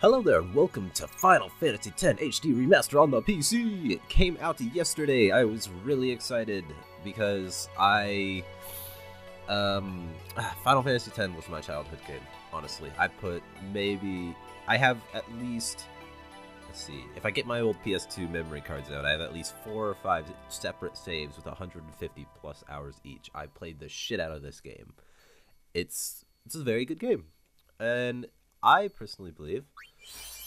Hello there, and welcome to Final Fantasy X HD Remaster on the PC! It came out yesterday. I was really excited because Final Fantasy X was my childhood game, honestly. I have at least, let's see, if I get my old PS2 memory cards out, I have at least 4 or 5 separate saves with 150 plus hours each. I played the shit out of this game. It's a very good game. And I personally believe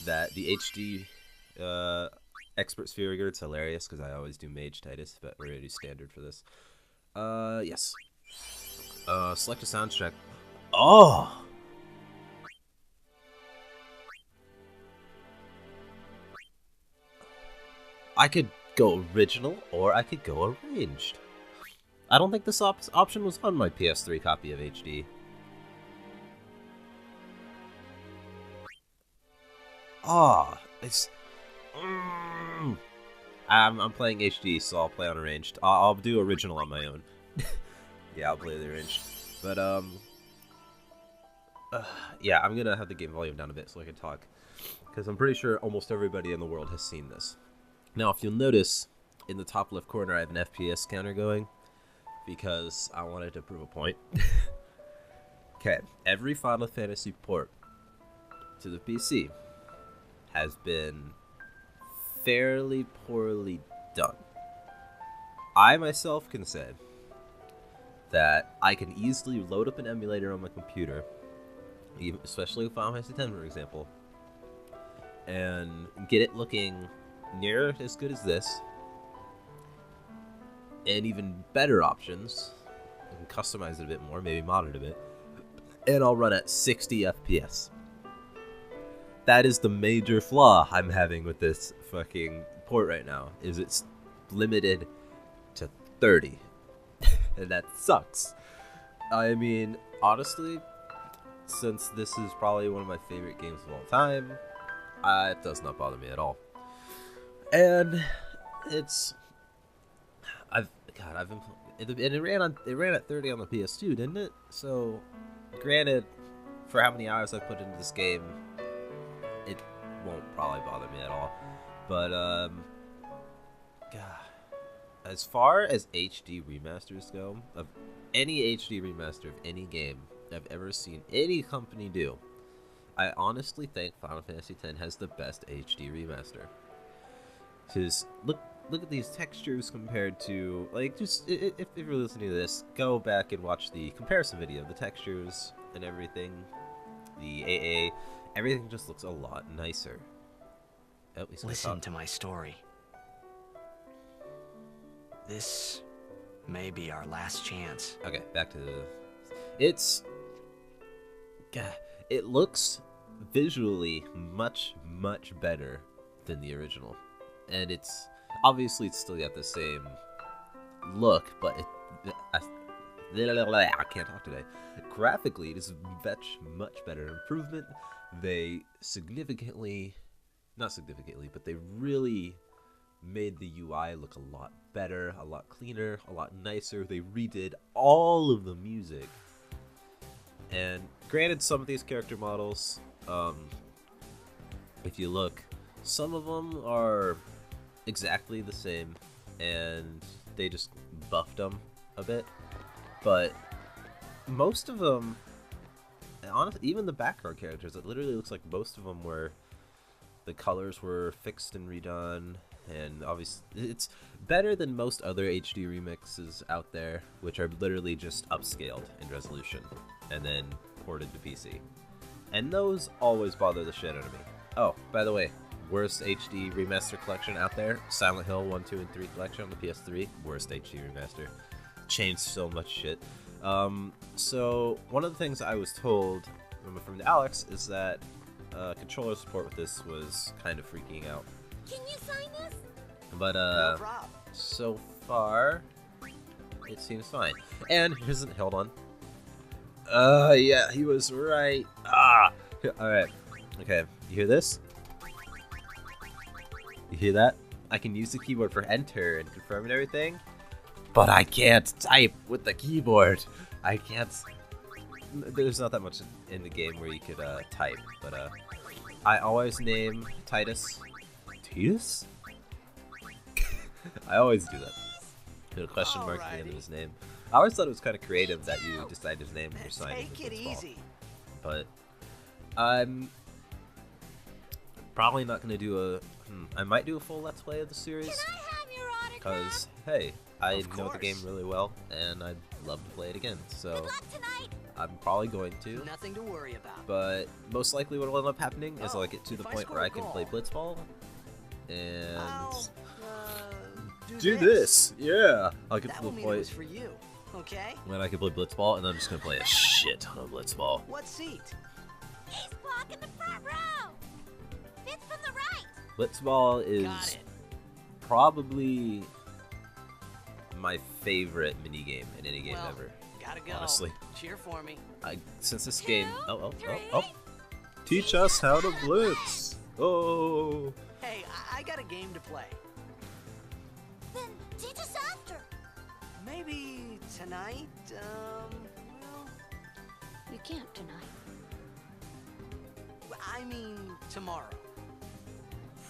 that the HD expert sphere rigger, it's hilarious because I always do Mage Titus, but we're going to do standard for this. Yes. Select a soundtrack. Oh! I could go original or I could go arranged. I don't think this option was on my PS3 copy of HD. Oh, it's... I'm playing HD, so I'll play on arranged. I'll do original on my own. Yeah, I'll play the arranged. But, yeah, I'm gonna have the game volume down a bit so I can talk. Because I'm pretty sure almost everybody in the world has seen this. Now, if you'll notice, in the top left corner, I have an FPS counter going. Because I wanted to prove a point. Okay, every Final Fantasy port to the PC has been fairly poorly done. I myself can say that I can easily load up an emulator on my computer, especially with Final Fantasy X, for example, and get it looking near as good as this, and even better options. I can customize it a bit more, maybe mod it a bit, and I'll run at 60 FPS. That is the major flaw I'm having with this fucking port right now, is it's limited to 30. And that sucks. I mean, honestly, since this is probably one of my favorite games of all time, it does not bother me at all. And it's... it ran at 30 on the PS2, didn't it? So, granted, for how many hours I've put into this game, it won't probably bother me at all. But, God. As far as HD remasters go, of any HD remaster of any game I've ever seen any company do, I honestly think Final Fantasy X has the best HD remaster. Because look at these textures compared to, like, just, if you're listening to this, go back and watch the comparison video. The textures and everything, the AA, everything just looks a lot nicer. Oh, Listen to my story. This may be our last chance. Okay, back to the... It looks visually much, much better than the original. And it's... Obviously, it's still got the same look, but I can't talk today. Graphically, it is much better improvement. They not significantly, but they really made the UI look a lot better, a lot cleaner, a lot nicer. They redid all of the music. And granted, some of these character models, if you look, some of them are exactly the same, and they just buffed them a bit. But most of them, honestly, even the background characters, it literally looks like most of them were, the colors were fixed and redone, and obviously it's better than most other HD remixes out there, which are literally just upscaled in resolution and then ported to PC. And those always bother the shit out of me. Oh, by the way, worst HD remaster collection out there, Silent Hill 1, 2, and 3 collection on the PS3, worst HD remaster. Changed so much shit. So one of the things I was told from Alex is that controller support with this was kind of freaking out. Can you sign this? But so far it seems fine. And hold on. Yeah, he was right. Alright. Okay, you hear this? You hear that? I can use the keyboard for enter and confirm and everything, but I can't type with the keyboard. I can't. There's not that much in the game where you could type, but I always name Titus. Titus? I always do that. Put a question mark at the end of his name. I always thought it was kind of creative that you decide his name when you're signing the Blitzball. But I'm probably not going to do a... I might do a full Let's Play of the series. Because, hey, I know the game really well, and I'd love to play it again. So I'm probably going to. Nothing to worry about. But most likely what will end up happening is I'll get to the point where I can play Blitzball. And... do this! Yeah! I'll get to the point for you. Okay. when I can play Blitzball, and I'm just gonna play a shit ton of Blitzball. What seat? He's blocking the front row. Fifth from the right. Blitzball is probably my favorite minigame in any game ever. Gotta go. Honestly. Cheer for me. Since this game... Oh. Teach us how to blitz! Oh! Hey, I got a game to play. Then teach us after. Maybe tonight, well... You can't tonight. I mean, tomorrow.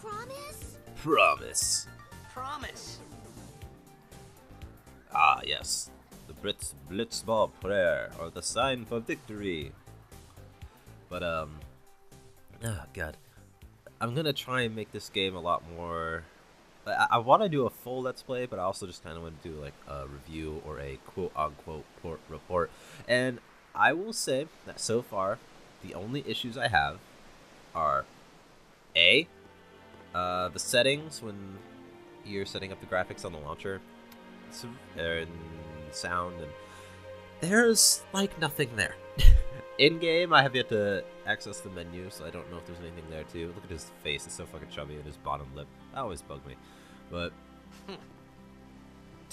Promise? Promise. Promise. Ah, yes. The Blitzball prayer, or the sign for victory. But, oh, God. I'm gonna try and make this game a lot more... I want to do a full Let's Play, but I also just kind of want to do, like, a review or a quote-unquote report. And I will say that so far, the only issues I have are, A, the settings when you're setting up the graphics on the launcher, and sound, and there's, like, nothing there. In-game, I have yet to access the menu, so I don't know if there's anything there, too. Look at his face, it's so fucking chubby, and his bottom lip. That always bugged me. But...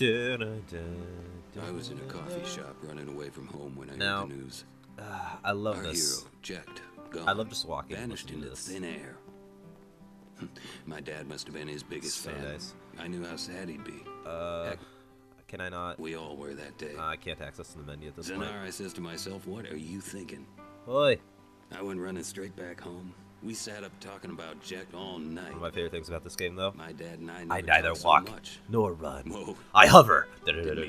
I was in a coffee shop running away from home when I heard the news. I love Our this. hero, Jet, gone, I love just walking vanished into into this. thin air. My dad must have been his biggest So fan. nice. I knew how sad he'd be. Heck, Can I not? we all were that day. I can't access the menu at this point. Zanar, I says to myself, what are you thinking? Oi! I went running straight back home. We sat up talking about Jet all night. One of my favorite things about this game, though. My dad and I never neither talked so walk much. nor run. Whoa. I hover. Anyway,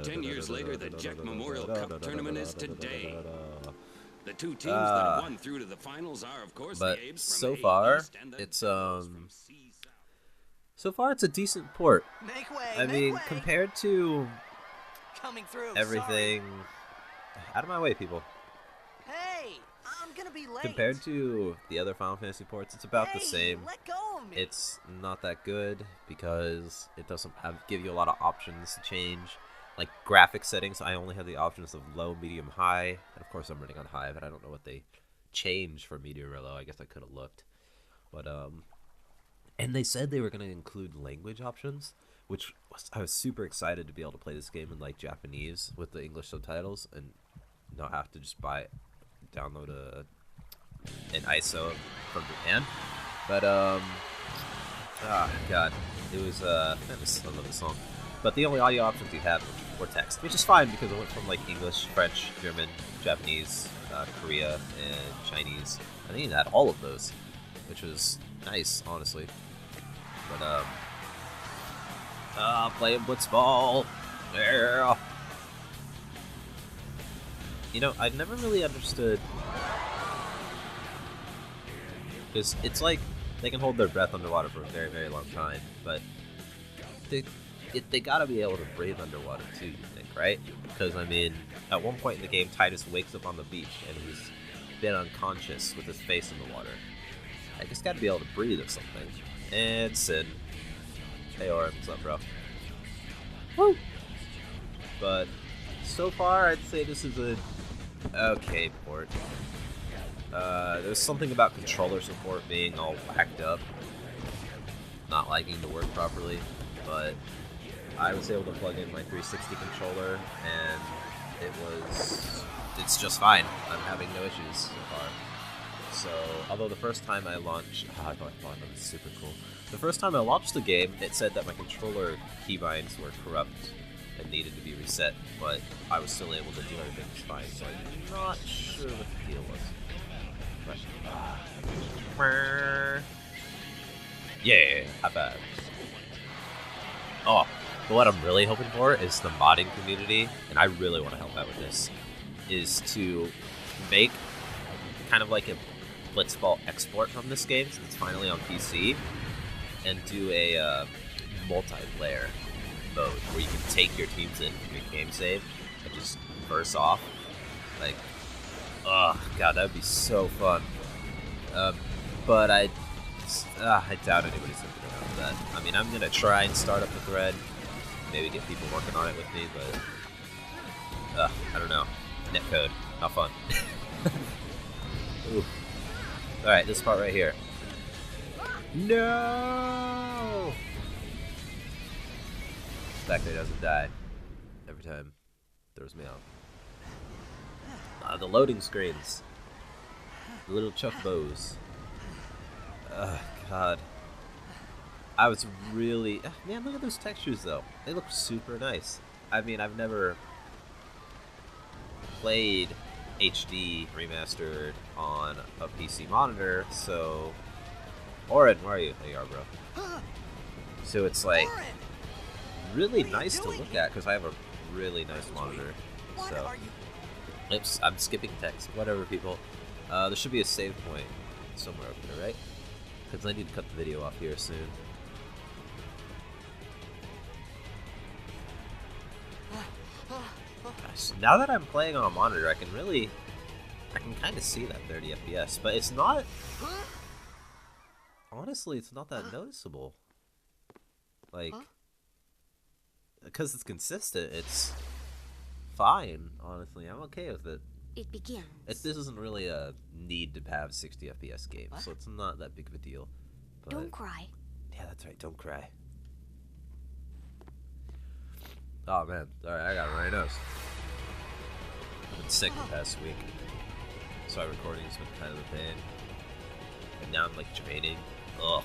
10 years later, the Jet Memorial Cup tournament is today. The two teams that have won through to the finals are, of course, But the Abes so from A far, East and the it's Devils from C South. so far it's a decent port. Make way. I mean, way. compared to Coming through. everything, out of my way, people. Sorry. Hey, I'm gonna be late. Compared to the other Final Fantasy ports, it's about the Hey, same. Let go of me. It's not that good because it doesn't give you a lot of options to change. Like graphic settings, I only have the options of low, medium, high. And of course I'm running on high, but I don't know what they changed for medium or low. I guess I could have looked. But and they said they were going to include language options, which I was super excited to be able to play this game in like Japanese with the English subtitles and not have to just download an ISO from Japan. But God, it was I love this song. But the only audio options you had were text, which is fine because it went from like English, French, German, Japanese, Korea, and Chinese. I think it had all of those, which was nice, honestly. But playing Blitzball, yeah. You know, I've never really understood, because it's like they can hold their breath underwater for a very, very long time, but they gotta be able to breathe underwater too, you think, right? Because, I mean, at one point in the game, Titus wakes up on the beach and he's been unconscious with his face in the water. I just gotta be able to breathe or something. And Sin. Hey, Oren, what's up, bro? Woo! But so far, I'd say this is a okay port. There's something about controller support being all whacked up, not liking to work properly, but I was able to plug in my 360 controller, and it's just fine. I'm having no issues so far. So, although the first time I launched, I thought that was super cool. The first time I launched the game, it said that my controller keybinds were corrupt and needed to be reset, but I was still able to do everything just fine, so I'm not sure what the deal was. Yeah, high five. Oh, but what I'm really hoping for is the modding community, and I really want to help out with this, is to make kind of like a Blitzball export from this game, since it's finally on PC, and do a multiplayer mode where you can take your teams in from your game save and just burst off. Like, oh god, that would be so fun. But I doubt anybody's gonna be around that. I mean, I'm gonna try and start up the thread, maybe get people working on it with me, but I don't know. Netcode, not fun. Ooh. All right, this part right here. No! The fact that he doesn't die every time throws me off. The loading screens. The little chuck bows. God. I was really... Man, look at those textures, though. They look super nice. I mean, I've never played HD remastered on a PC monitor, so... Orin, where are you? There you are, bro. So it's like really nice to look at because I have a really nice monitor. So, oops, I'm skipping text. Whatever, people. There should be a save point somewhere up here, right? Because I need to cut the video off here soon. Gosh, now that I'm playing on a monitor, I can kind of see that 30 FPS, but it's not. Honestly, it's not that noticeable. Like, because it's consistent, it's fine. Honestly, I'm okay with it. It begins. This isn't really a need to have 60 FPS game, so it's not that big of a deal. But, Don't cry. yeah, that's right. Don't cry. Oh man, sorry, I got a runny nose. I've been sick the past week, so recording's been kind of a pain. And now I'm like draining. Ugh.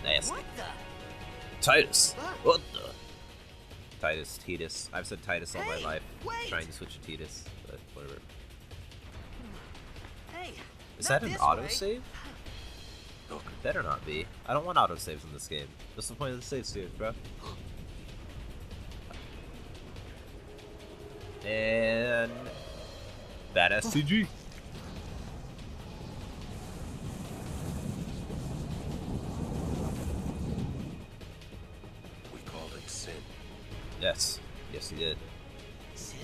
Nasty. What the? Titus. What the? Titus. I've said Titus all my life. Wait. Trying to switch to Titus, but whatever. Hey, Is not that an this way. autosave? It better not be. I don't want autosaves in this game. What's the point of the save state, bro? And... Badass CG. Yes. Yes, he did. Sin?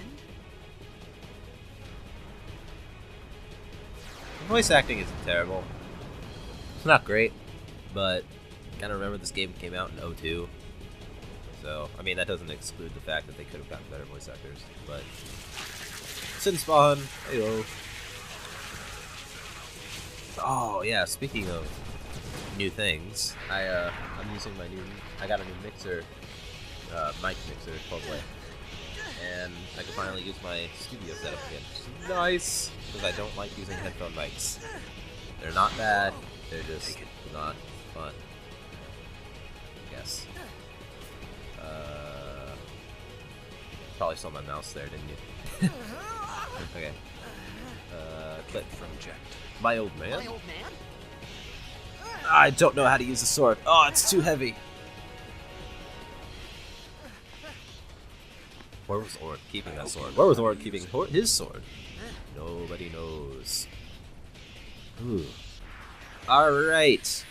The voice acting isn't terrible. It's not great, but kind of remember this game came out in 02. So, I mean, that doesn't exclude the fact that they could have gotten better voice actors, but... Sin Spawn! Heyo! Oh, yeah, speaking of new things, I'm using I got a new mixer, mic mixer, probably. And I can finally use my studio setup again. Which is nice, because I don't like using headphone mics. They're not bad, they're just not fun. I guess. Probably saw my mouse there, didn't you? Okay. Click from eject. My old man? My old man? I don't know how to use the sword. Oh, it's too heavy. Where was Ord keeping that sword? Where was Ord keeping his sword? Nobody knows. Ooh. Alright.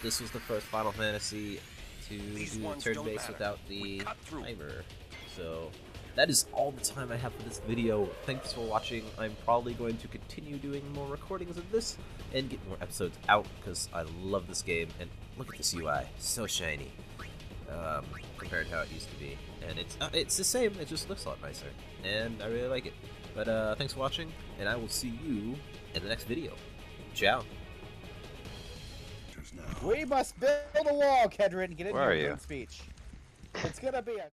This was the first Final Fantasy to do turn-based without the timer. So, that is all the time I have for this video. Thanks for watching. I'm probably going to continue doing more recordings of this and get more episodes out because I love this game. And look at this UI. So shiny. Compared to how it used to be. And it's the same, it just looks a lot nicer. And I really like it. But thanks for watching, and I will see you in the next video. Ciao. We must build a wall, Kedrin. Get in Where here are and you? speech. It's gonna be a